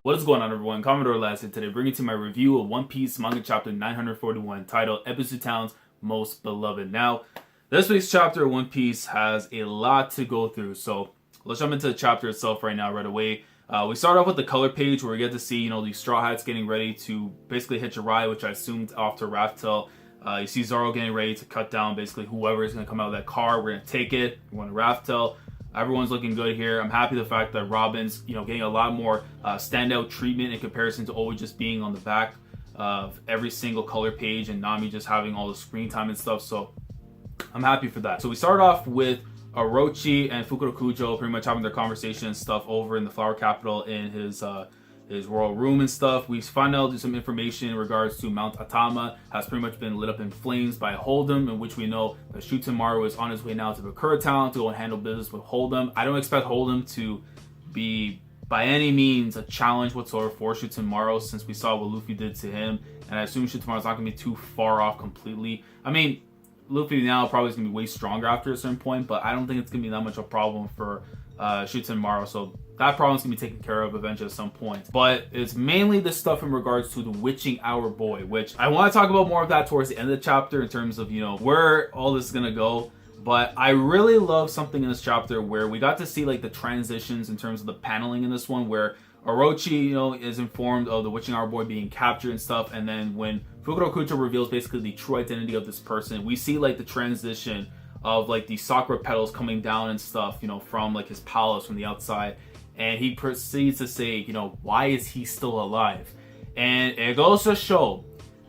What is going on, everyone? Commodore Last here today, bringing to my review of One Piece manga chapter 941, titled Ebisu Town's Most Beloved. Now, this week's chapter of One Piece has a lot to go through, so let's jump into the chapter itself right now, right away. We start off with the color page where we get to see, these Straw Hats getting ready to basically hitch a ride, which I assumed off to Raftel. You see Zoro getting ready to cut down basically whoever is going to come out of that car. We're going to take it. We're going to Raftel. Everyone's looking good here. I'm happy the fact that Robin's, getting a lot more standout treatment in comparison to always just being on the back of every single color page and Nami just having all the screen time and stuff. So I'm happy for that. So we start off with Orochi and Fukurokujo pretty much having their conversation and stuff over in the Flower Capital in his royal room and stuff. We find out some information in regards to Mount Atama has pretty much been lit up in flames by Hold'em, in which we know that Shutamaru is on his way now to Bakura Town to go and handle business with Hold'em. I don't expect Hold'em to be by any means a challenge whatsoever for Shutamaru, since we saw what Luffy did to him, and I assume Shutamaru's not going to be too far off completely. I mean, Luffy now probably is going to be way stronger after a certain point, but I don't think it's going to be that much of a problem for Shutamaru, so that problem's gonna be taken care of eventually at some point. But it's mainly the stuff in regards to the witching our boy, which I want to talk about more of that towards the end of the chapter in terms of where all this is gonna go. But I really love something in this chapter where we got to see like the transitions in terms of the paneling in this one, where Orochi is informed of the witching our boy being captured and stuff, and then when Fukurokujo reveals basically the true identity of this person, we see like the transition of like the sakura petals coming down and stuff, from like his palace from the outside. And he proceeds to say, why is he still alive? And it goes to show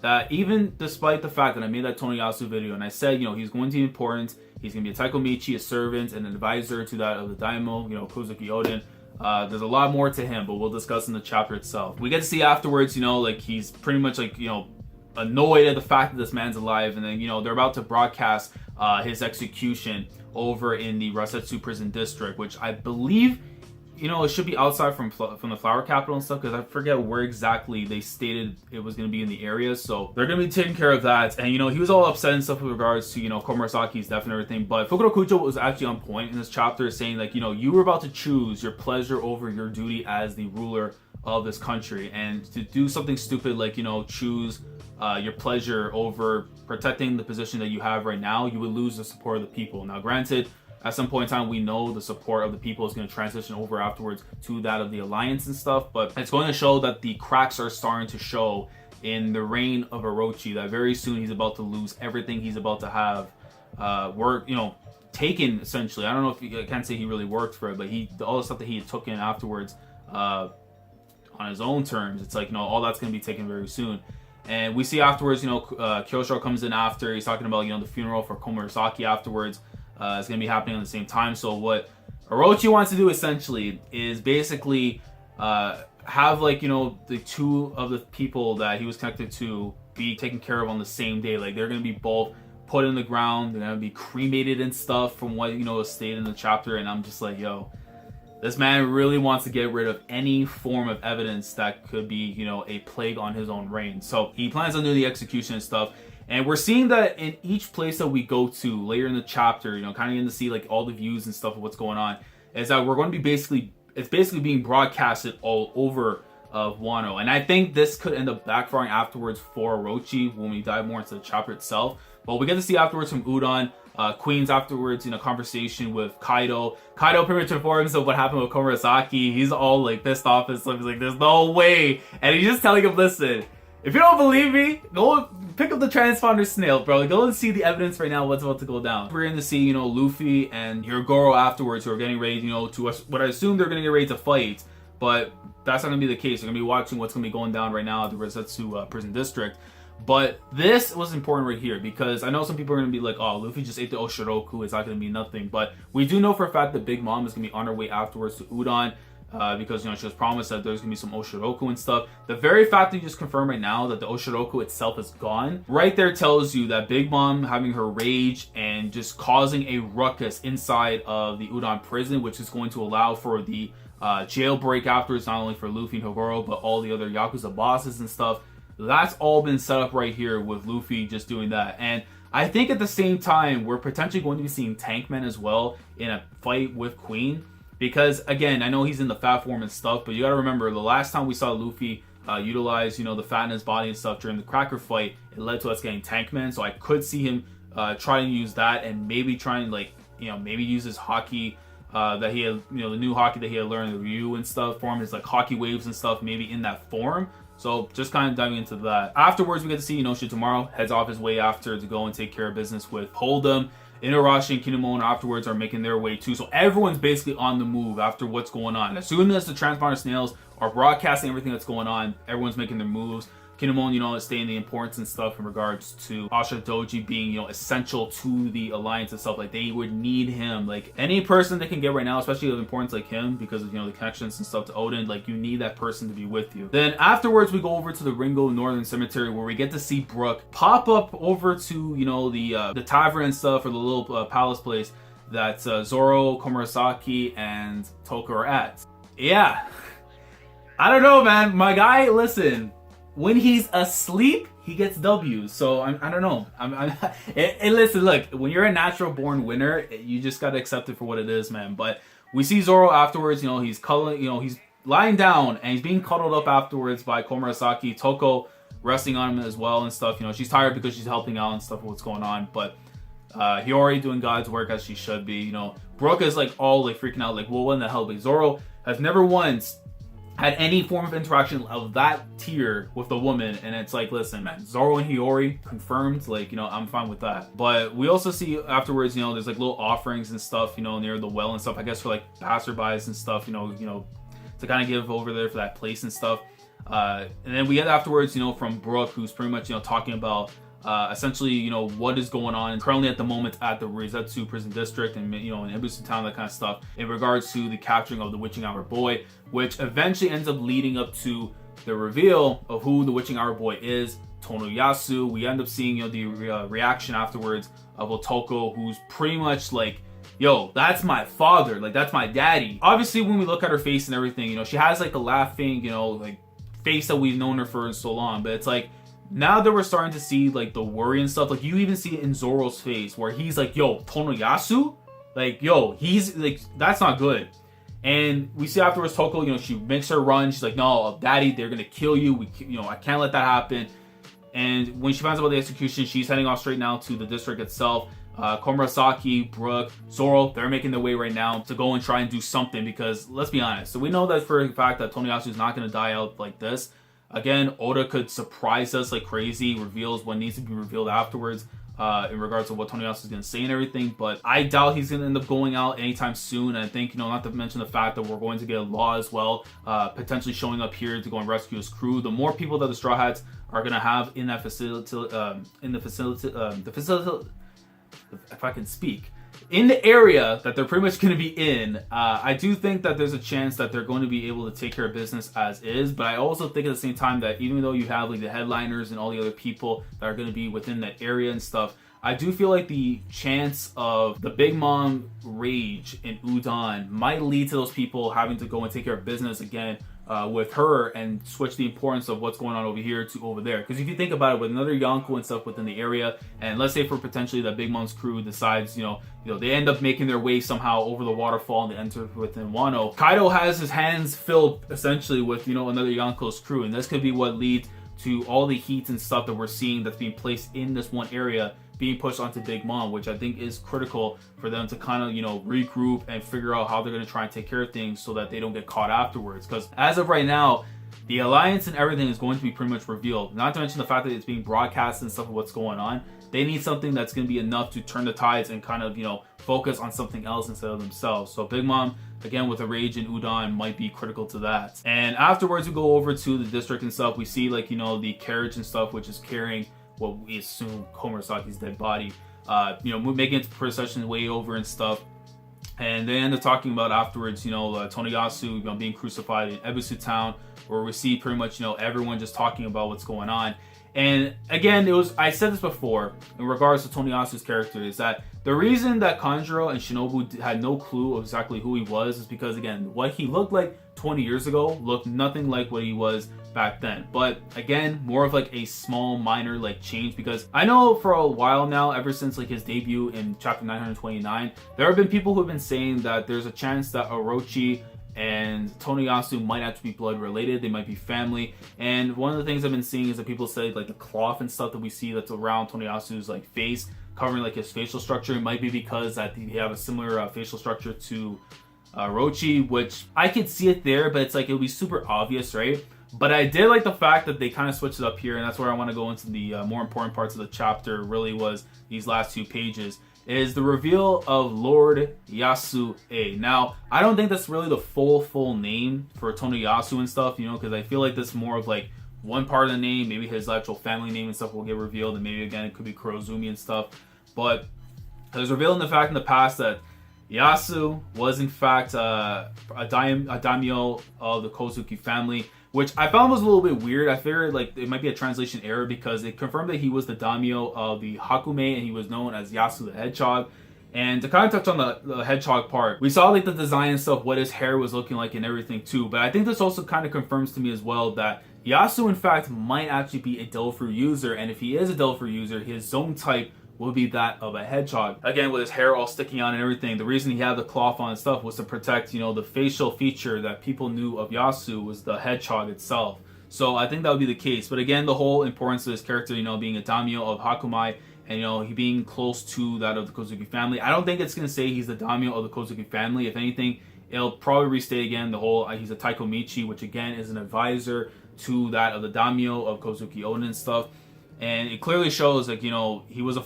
that even despite the fact that I made that Tonoyasu video and I said, he's going to be important, he's going to be a Taikomichi, a servant, and an advisor to that of the Daimyo, Kozuki Oden. There's a lot more to him, but we'll discuss in the chapter itself. We get to see afterwards, like he's pretty much like, annoyed at the fact that this man's alive, and then, they're about to broadcast his execution over in the Rasetsu prison district, which I believe it should be outside from the Flower Capital and stuff, because I forget where exactly they stated it was going to be in the area. So they're going to be taking care of that. And, he was all upset and stuff with regards to, Komurasaki's death and everything. But Fukurokujo was actually on point in this chapter, saying like, you were about to choose your pleasure over your duty as the ruler of this country. And to do something stupid like, choose your pleasure over protecting the position that you have right now, you would lose the support of the people. Now, granted, at some point in time, we know the support of the people is going to transition over afterwards to that of the Alliance and stuff, but it's going to show that the cracks are starting to show in the reign of Orochi, that very soon he's about to lose everything he's about to have taken, essentially. I don't know if I can't say he really worked for it, but all the stuff that he had taken afterwards on his own terms, it's like, all that's going to be taken very soon. And we see afterwards, Kyosho comes in after, he's talking about, the funeral for Komurasaki afterwards. It's going to be happening at the same time. So what Orochi wants to do essentially is basically have like, the two of the people that he was connected to be taken care of on the same day. Like they're going to be both put in the ground. They're going to be cremated and stuff from what, was stated in the chapter. And I'm just like, this man really wants to get rid of any form of evidence that could be, a plague on his own reign. So he plans on doing the execution and stuff. And we're seeing that in each place that we go to later in the chapter, kind of getting to see like all the views and stuff of what's going on, is that we're going to be it's basically being broadcasted all over of Wano. And I think this could end up backfiring afterwards for Orochi when we dive more into the chapter itself. But we get to see afterwards from Udon, Queen's afterwards in a conversation with Kaido. Kaido pretty much informs of what happened with Komurasaki. He's all like pissed off and stuff. He's like, there's no way. And he's just telling him, listen, if you don't believe me, go pick up the transponder snail, bro. Go and see the evidence right now what's about to go down. We're going to see, Luffy and Goro afterwards, who are getting ready, to what I assume they're going to get ready to fight. But that's not going to be the case. They're going to be watching what's going to be going down right now at the Rasetsu prison district. But this was important right here, because I know some people are going to be like, oh, Luffy just ate the Oshiroku. It's not going to be nothing. But we do know for a fact that Big Mom is going to be on her way afterwards to Udon. Because she was promised that there's gonna be some Oshiroku and stuff. The very fact that you just confirmed right now that the Oshiroku itself is gone, right there tells you that Big Mom having her rage and just causing a ruckus inside of the Udon prison, which is going to allow for the jailbreak afterwards, not only for Luffy and Hogoro, but all the other Yakuza bosses and stuff. That's all been set up right here with Luffy just doing that. And I think at the same time, we're potentially going to be seeing Tankman as well in a fight with Queen. Because again, I know he's in the fat form and stuff, but you gotta remember the last time we saw Luffy utilize, the fat in his body and stuff during the Cracker fight, it led to us getting Tankman. So I could see him try and use that, and maybe try and maybe use his hockey that he had, the new hockey that he had learned, the Ryu and stuff, form his like hockey waves and stuff, maybe in that form. So just kind of diving into that. Afterwards, we get to see, Shikamaru heads off his way after to go and take care of business with Hold'em. Orochi and Kinemon afterwards are making their way too. So everyone's basically on the move after what's going on. As soon as the transpired snails are broadcasting everything that's going on, everyone's making their moves. Kinemon, is stating the importance and stuff in regards to Asha Doji being, essential to the alliance and stuff. Like, they would need him. Like, any person they can get right now, especially of importance like him, because of, the connections and stuff to Odin, like, you need that person to be with you. Then afterwards, we go over to the Ringo Northern Cemetery, where we get to see Brook pop up over to, the tavern and stuff, or the little palace place that Zoro, Komurasaki, and Toko are at. Yeah. I don't know, man. My guy, listen, when he's asleep, he gets W's. So I don't know. And listen, look, when you're a natural born winner, you just gotta accept it for what it is, man. But we see Zoro afterwards. He's cuddling. He's lying down and he's being cuddled up afterwards by Komurasaki. Toko resting on him as well and stuff. She's tired because she's helping out and stuff with what's going on. But Hiyori doing God's work as she should be. Brook is like all like freaking out, like, well, what in the hell? But Zoro has never once had any form of interaction of that tier with the woman, and it's like, listen, man, Zoro and Hiyori confirmed, like, I'm fine with that. But we also see afterwards, there's like little offerings and stuff, near the well and stuff, I guess for like passerbys and stuff, to kind of give over there for that place and stuff. And then we get afterwards, from Brook, who's pretty much, talking about essentially, what is going on currently at the moment at the Reizetsu prison district and, in Ebisu town, that kind of stuff, in regards to the capturing of the Witching Hour boy, which eventually ends up leading up to the reveal of who the Witching Hour boy is, Tonoyasu. We end up seeing, the reaction afterwards of o-toko, who's pretty much like, yo, that's my father, like, that's my daddy. Obviously, when we look at her face and everything, she has like a laughing, like face that we've known her for so long, but it's like, now that we're starting to see like the worry and stuff, like you even see it in Zoro's face where he's like, yo, Tonoyasu? Like, yo, he's like, that's not good. And we see afterwards Toko, she makes her run. She's like, no, daddy, they're gonna kill you. I can't let that happen. And when she finds out about the execution, she's heading off straight now to the district itself. Komurasaki, Brook, Zoro, they're making their way right now to go and try and do something, because let's be honest. So we know that for a fact that Tonoyasu is not gonna die out like this. Again, Oda could surprise us like crazy, reveals what needs to be revealed afterwards in regards to what Tonoyasu is going to say and everything, but I doubt he's going to end up going out anytime soon. And I think, not to mention the fact that we're going to get Law as well, potentially showing up here to go and rescue his crew. The more people that the Straw Hats are going to have in that facility, if I can speak, in the area that they're pretty much going to be in, I do think that there's a chance that they're going to be able to take care of business as is. But I also think at the same time that even though you have like the headliners and all the other people that are going to be within that area and stuff, I do feel like the chance of the Big Mom rage in Udon might lead to those people having to go and take care of business again with her, and switch the importance of what's going on over here to over there. Because if you think about it, with another Yonko and stuff within the area, and let's say for potentially that Big Mom's crew decides, they end up making their way somehow over the waterfall and they enter within Wano, Kaido has his hands filled essentially with, another Yonko's crew, and this could be what leads to all the heat and stuff that we're seeing that's being placed in this one area being pushed onto Big Mom, which I think is critical for them to kind of, regroup and figure out how they're going to try and take care of things so that they don't get caught afterwards. Because as of right now, the alliance and everything is going to be pretty much revealed. Not to mention the fact that it's being broadcast and stuff of what's going on. They need something that's going to be enough to turn the tides and kind of, focus on something else instead of themselves. So Big Mom, again, with a rage in Udon, might be critical to that. And afterwards, we go over to the district and stuff. We see, like, the carriage and stuff, which is carrying what we assume Komurasaki's dead body, making its procession way over and stuff. And they end up talking about afterwards, Tonoyasu being crucified in Ebisu town, where we see pretty much, everyone just talking about what's going on. And again, I said this before in regards to Toniyasu's character, is that the reason that Kanjuro and Shinobu had no clue of exactly who he was is because, again, what he looked like 20 years ago looked nothing like what he was back then. But again, more of like a small minor like change, because I know for a while now, ever since like his debut in chapter 929, there have been people who have been saying that there's a chance that Orochi and Tonoyasu might actually be blood related. They might be family. And one of the things I've been seeing is that people say like the cloth and stuff that we see that's around Tonoyasu's like face, covering like his facial structure, it might be because that he have a similar facial structure to Orochi, which I could see it there, but it's like it would be super obvious, right? But I did like the fact that they kind of switched it up here, and that's where I want to go into the more important parts of the chapter. Really was these last 2 pages, is the reveal of Lord Yasu'ie. Now, I don't think that's really the full name for Tonoyasu and stuff, you know, because I feel like that's more of like one part of the name, maybe his actual family name and stuff will get revealed, and maybe again it could be Kurozumi and stuff. But there's revealing the fact in the past that Yasu was in fact a daimyo of the Kozuki family, which I found was a little bit weird. I figured like it might be a translation error because it confirmed that he was the daimyo of the Hakume and he was known as Yasu the Hedgehog. And to kind of touch on the hedgehog part, we saw like the design and stuff, what his hair was looking like and everything too. But I think this also kind of confirms to me as well that Yasu in fact might actually be a Delphi user, and if he is a Delphi user, his zone type will be that of a hedgehog. Again, with his hair all sticking out and everything, the reason he had the cloth on and stuff was to protect, you know, the facial feature that people knew of Yasu was the hedgehog itself. So I think that would be the case. But again, the whole importance of this character, you know, being a daimyo of Hakumai, and, you know, he being close to that of the Kozuki family. I don't think it's going to say he's the daimyo of the Kozuki family. If anything, it'll probably restate again the whole, he's a Taikomichi, which again is an advisor to that of the daimyo of Kozuki Oden and stuff. And it clearly shows, like, you know, he's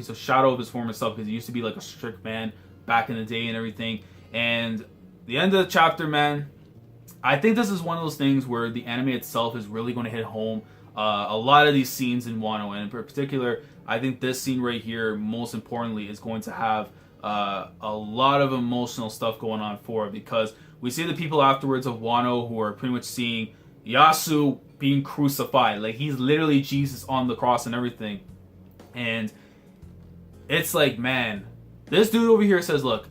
a shadow of his former self, because he used to be like a strict man back in the day and everything. And the end of the chapter, man, I think this is one of those things where the anime itself is really going to hit home. A lot of these scenes in Wano, and in particular, I think this scene right here, most importantly, is going to have a lot of emotional stuff going on for it, because we see the people afterwards of Wano who are pretty much seeing Yasu being crucified. Like, he's literally Jesus on the cross and everything. And it's like, man, this dude over here says, look,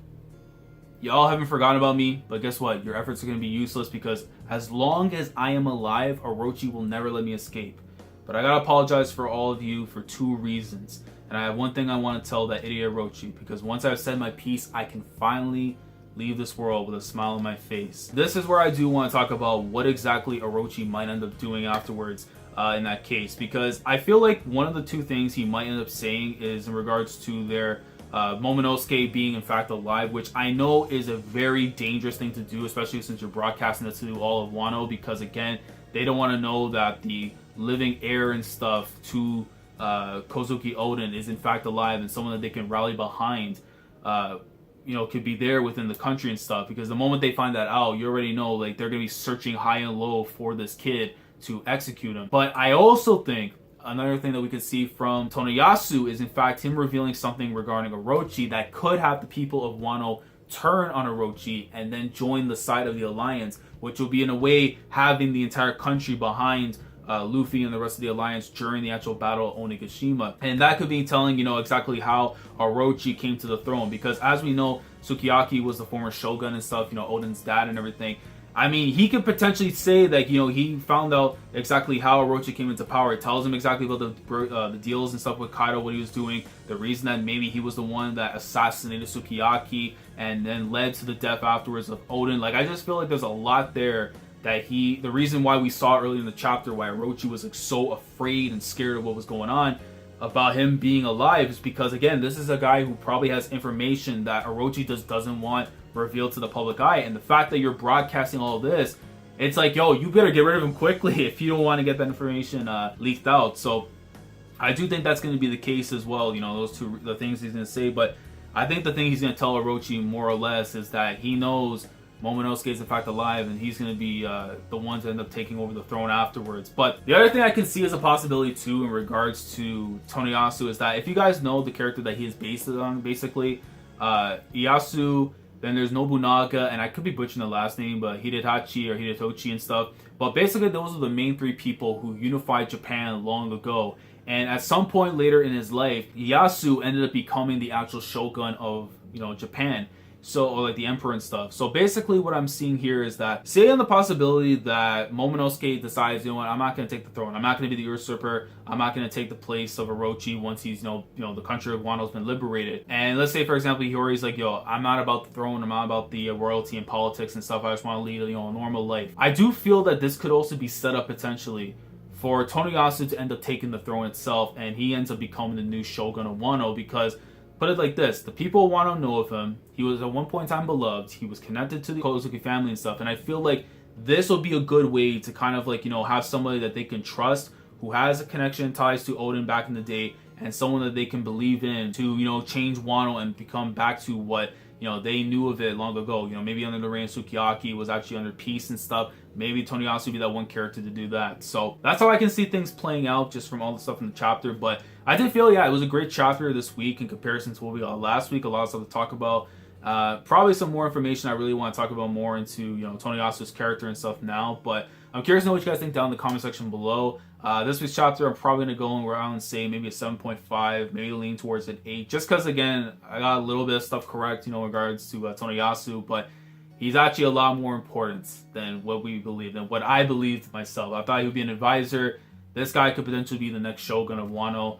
y'all haven't forgotten about me, but guess what? Your efforts are going to be useless, because as long as I am alive, Orochi will never let me escape. But I gotta apologize for all of you for 2 reasons. And I have one thing I want to tell that idiot Orochi, because once I've said my piece, I can finally leave this world with a smile on my face. This is where I do want to talk about what exactly Orochi might end up doing afterwards in that case, because I feel like one of the 2 things he might end up saying is in regards to their Momonosuke being in fact alive, which I know is a very dangerous thing to do, especially since you're broadcasting this to all of Wano, because again, they don't want to know that the living heir and stuff to Kozuki Oden is in fact alive, and someone that they can rally behind, you know, could be there within the country and stuff. Because the moment they find that out, you already know, like, they're gonna be searching high and low for this kid to execute him. But I also think another thing that we could see from Tonoyasu is in fact him revealing something regarding Orochi that could have the people of Wano turn on Orochi and then join the side of the alliance, which will be in a way having the entire country behind Luffy and the rest of the alliance during the actual battle of Onigashima. And that could be telling, you know, exactly how Orochi came to the throne, because as we know, Sukiyaki was the former shogun and stuff, you know, Oden's dad and everything. I mean, he could potentially say that, you know, he found out exactly how Orochi came into power. It tells him exactly about the deals and stuff with Kaido, what he was doing, the reason that maybe he was the one that assassinated Sukiyaki and then led to the death afterwards of Oden. Like, I just feel like there's a lot there that the reason why we saw earlier in the chapter why Orochi was like so afraid and scared of what was going on about him being alive is because, again, this is a guy who probably has information that Orochi just doesn't want revealed to the public eye. And the fact that you're broadcasting all of this, it's like, yo, you better get rid of him quickly if you don't want to get that information leaked out. So I do think that's going to be the case as well, you know, those two, the things he's going to say. But I think the thing he's going to tell Orochi more or less is that he knows Momonosuke is in fact alive, and he's going to be the one to end up taking over the throne afterwards. But the other thing I can see as a possibility too in regards to Tonoyasu is that if you guys know the character that he is based on, basically, Iyasu Then there's Nobunaga, and I could be butchering the last name, but Hidehachi or Hidetochi and stuff. But basically, those are the main 3 people who unified Japan long ago. And at some point later in his life, Ieyasu ended up becoming the actual shogun of, Japan. So, or like the emperor and stuff. So basically what I'm seeing here is that, say on the possibility that Momonosuke decides, you know what, I'm not going to take the throne. I'm not going to be the usurper. I'm not going to take the place of Orochi once he's, the country of Wano's been liberated. And let's say, for example, Hiyori's like, yo, I'm not about the throne. I'm not about the royalty and politics and stuff. I just want to lead, a normal life. I do feel that this could also be set up potentially for Tonoyasu to end up taking the throne itself, and he ends up becoming the new shogun of Wano, because put it like this, the people of Wano know of him. He was at one point in time beloved. He was connected to the Kozuki family and stuff. And I feel like this will be a good way to kind of like, have somebody that they can trust, who has a connection and ties to Odin back in the day, and someone that they can believe in to, change Wano and become back to what, they knew of it long ago. Maybe under the reign of Sukiyaki, it was actually under peace and stuff. Maybe Tonoyasu would be that one character to do that. So that's how I can see things playing out just from all the stuff in the chapter. But I did feel, it was a great chapter this week in comparison to what we got last week. A lot of stuff to talk about. Probably some more information I really want to talk about more into, Tonoyasu's character and stuff now. But I'm curious to know what you guys think down in the comment section below. This week's chapter, I'm probably going to go around and say maybe a 7.5, maybe lean towards an 8. Just because, again, I got a little bit of stuff correct, in regards to Tonoyasu. But he's actually a lot more important than what we believed, than what I believed myself. I thought he would be an advisor. This guy could potentially be the next shogun of Wano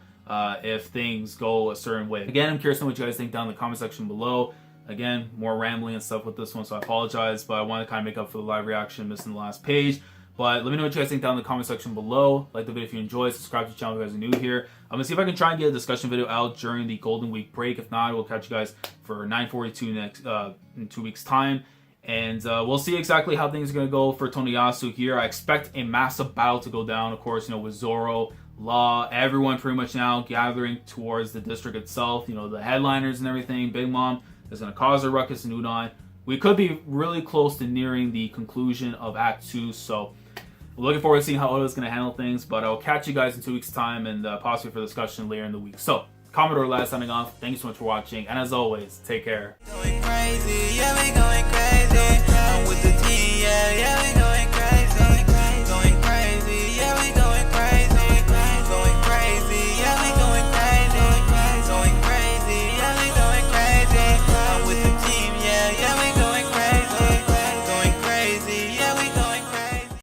if things go a certain way. Again, I'm curious to know what you guys think down in the comment section below. Again, more rambling and stuff with this one, so I apologize, but I want to kind of make up for the live reaction missing the last page. But let me know what you guys think down in the comment section below. Like the video if you enjoyed. Subscribe to the channel if you guys are new here. I'm going to see if I can try and get a discussion video out during the Golden Week break. If not, we'll catch you guys for 942 next in 2 weeks' time. And we'll see exactly how things are going to go for Tonoyasu here. I expect a massive battle to go down, of course, with Zoro, Law, everyone pretty much now gathering towards the district itself. The headliners and everything. Big Mom is going to cause a ruckus in Udon. We could be really close to nearing the conclusion of Act 2, so looking forward to seeing how Oda's going to handle things. But I'll catch you guys in 2 weeks' time and possibly for discussion later in the week. So, Commodore Lad signing off. Thank you so much for watching. And as always, take care. Going crazy, yeah, we going crazy.